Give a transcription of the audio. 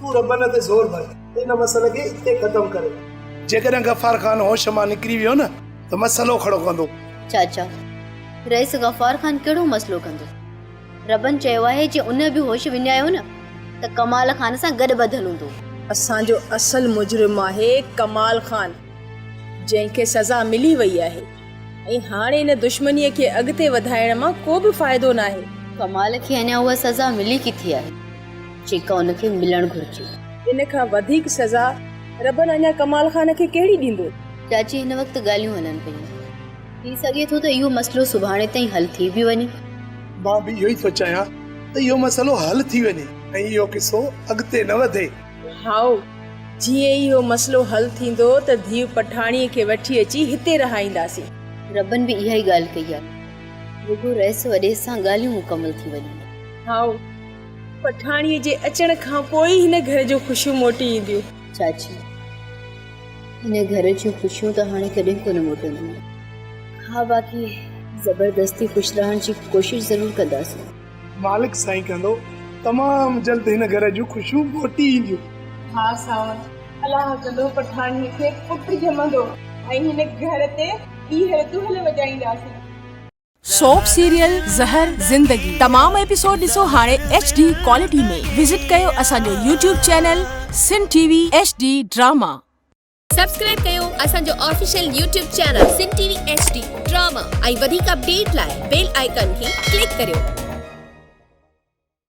तू रबन ते ज़ोर भर इन मसले खे इते ख़त्म करे। जेकॾहिं गफ़ार खान होश मां निकिरी वियो न त मसलो खड़ो कंदो। चाचा, रईस गफ़ार खान कहिड़ो मसलो कंदो? रबन चयो आहे जे उन बि होश विञायो न त कमाल खान सां गॾु ॿधल हूंदो। असांजो असल मुजरिम आहे कमाल खान, जंहिंखे सज़ा मिली वई आहे ऐं हाणे इन दुश्मनीअ खे अॻिते वधाइण मां को बि फ़ाइदो न आहे। कमाल खे अञा उहा सज़ा मिली किथे आहे जेका उनखे मिलणु घुरिजे। इन खां वधीक सज़ा रबन अञा कमाल खान खे कहिड़ी ॾींदो? चाची, हिन वक़्तु ॻाल्हियूं हलनि पियूं, थी सघे थो त इहो मसइलो सुभाणे ताईं हल थी बि वञे। मां बि इहो ई थो चाहियां त इहो मसइलो हल थी वञे ऐं इहो किसो अॻिते न वधे। हाउ, जीअं इहो मसइलो हल थींदो त धीउ पठाणीअ खे वठी अची हिते रहाईंदासीं। रबन बि इहा ई ॻाल्हि कई आहे, रुगो रईस वॾे सां ॻाल्हियूं मुकमल थी वञनि। हाउ, पठाणीअ जे अचण खां पोइ हिन घर जो ख़ुशियूं मोटी ईंदियूं। चाची, हिन घर जूं ख़ुशियूं त हाणे कॾहिं कोन मोटंदियूं। हा, बाक़ी ज़बरदस्ती ख़ुशि रहण जी कोशिशि ज़रूरु कंदासीं। मालिक साईं कंदो, तमामु जल्द हिन घर जूं ख़ुशियूं मोटी ईंदियूं। हा सावन, अलाह कंदो पठाणीअ खे पुटु ॼमंदो ऐं हिन घर ते ॿीहर दुहल वॼाईंदासीं। सोप सीरियल ज़हर ज़िंदगी तमाम एपिसोड ॾिसो हाणे HD क्वालिटी में। विजिट कयो असांजो YouTube चैनल सिन TV HD ड्रामा। सब्सक्राइब कयो असांजो ऑफिशियल YouTube चैनल सिन TV HD ड्रामा ऐं वधीक अपडेट लाइ बेल आइकन खे क्लिक करियो।